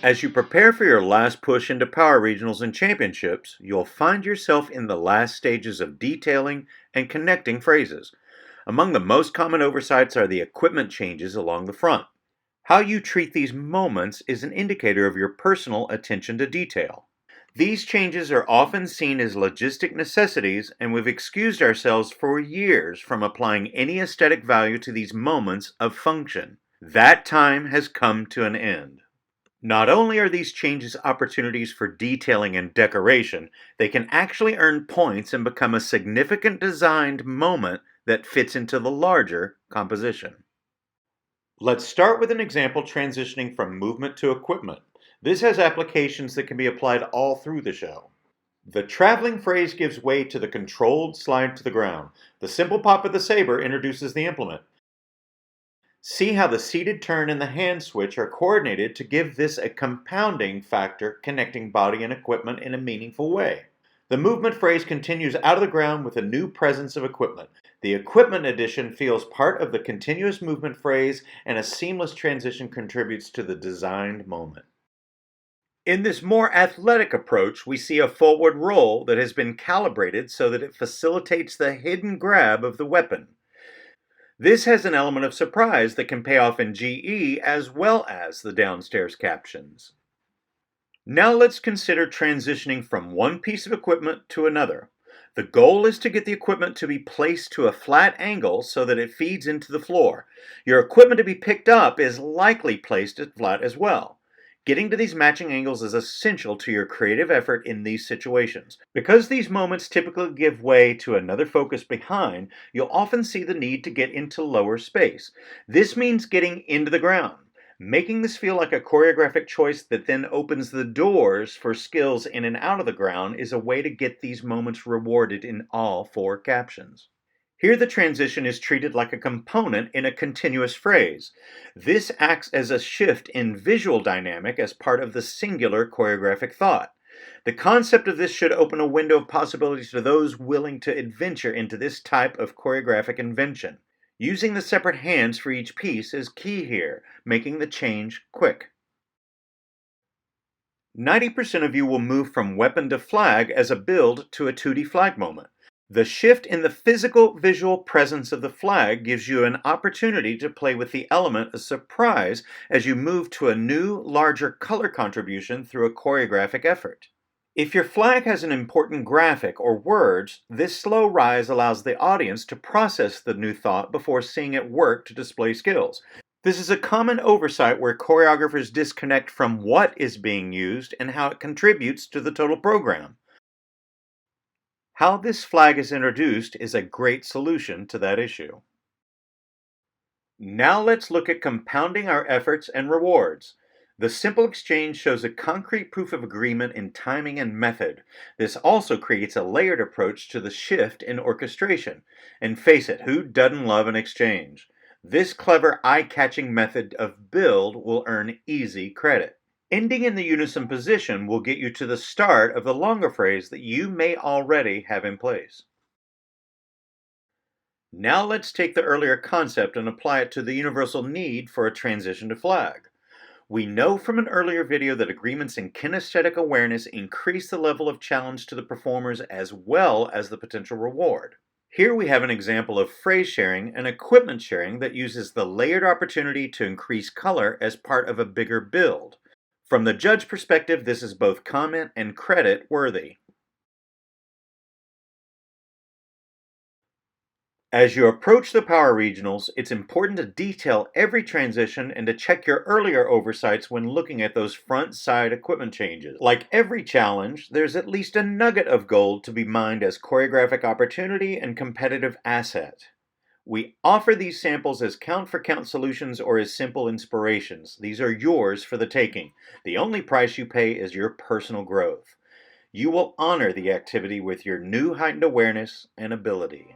As you prepare for your last push into power regionals and championships, you'll find yourself in the last stages of detailing and connecting phrases. Among the most common oversights are the equipment changes along the front. How you treat these moments is an indicator of your personal attention to detail. These changes are often seen as logistic necessities, and we've excused ourselves for years from applying any aesthetic value to these moments of function. That time has come to an end. Not only are these changes opportunities for detailing and decoration, they can actually earn points and become a significant designed moment that fits into the larger composition. Let's start with an example transitioning from movement to equipment. This has applications that can be applied all through the show. The traveling phrase gives way to the controlled slide to the ground. The simple pop of the saber introduces the implement. See how the seated turn and the hand switch are coordinated to give this a compounding factor connecting body and equipment in a meaningful way. The movement phrase continues out of the ground with a new presence of equipment. The equipment addition feels part of the continuous movement phrase, and a seamless transition contributes to the designed moment. In this more athletic approach, we see a forward roll that has been calibrated so that it facilitates the hidden grab of the weapon. This has an element of surprise that can pay off in GE as well as the downstairs captions. Now let's consider transitioning from one piece of equipment to another. The goal is to get the equipment to be placed to a flat angle so that it feeds into the floor. Your equipment to be picked up is likely placed at flat as well. Getting to these matching angles is essential to your creative effort in these situations. Because these moments typically give way to another focus behind, you'll often see the need to get into lower space. This means getting into the ground. Making this feel like a choreographic choice that then opens the doors for skills in and out of the ground is a way to get these moments rewarded in all four captions. Here the transition is treated like a component in a continuous phrase. This acts as a shift in visual dynamic as part of the singular choreographic thought. The concept of this should open a window of possibilities to those willing to adventure into this type of choreographic invention. Using the separate hands for each piece is key here, making the change quick. 90% of you will move from weapon to flag as a build to a 2D flag moment. The shift in the physical visual presence of the flag gives you an opportunity to play with the element of surprise as you move to a new, larger color contribution through a choreographic effort. If your flag has an important graphic or words, this slow rise allows the audience to process the new thought before seeing it work to display skills. This is a common oversight where choreographers disconnect from what is being used and how it contributes to the total program. How this flag is introduced is a great solution to that issue. Now let's look at compounding our efforts and rewards. The simple exchange shows a concrete proof of agreement in timing and method. This also creates a layered approach to the shift in orchestration. And face it, who doesn't love an exchange? This clever, eye-catching method of build will earn easy credit. Ending in the unison position will get you to the start of the longer phrase that you may already have in place. Now let's take the earlier concept and apply it to the universal need for a transition to flag. We know from an earlier video that agreements in kinesthetic awareness increase the level of challenge to the performers as well as the potential reward. Here we have an example of phrase sharing and equipment sharing that uses the layered opportunity to increase color as part of a bigger build. From the judge perspective, this is both comment and credit worthy. As you approach the power regionals, it's important to detail every transition and to check your earlier oversights when looking at those front side equipment changes. Like every challenge, there's at least a nugget of gold to be mined as choreographic opportunity and competitive asset. We offer these samples as count-for-count solutions or as simple inspirations. These are yours for the taking. The only price you pay is your personal growth. You will honor the activity with your new heightened awareness and ability.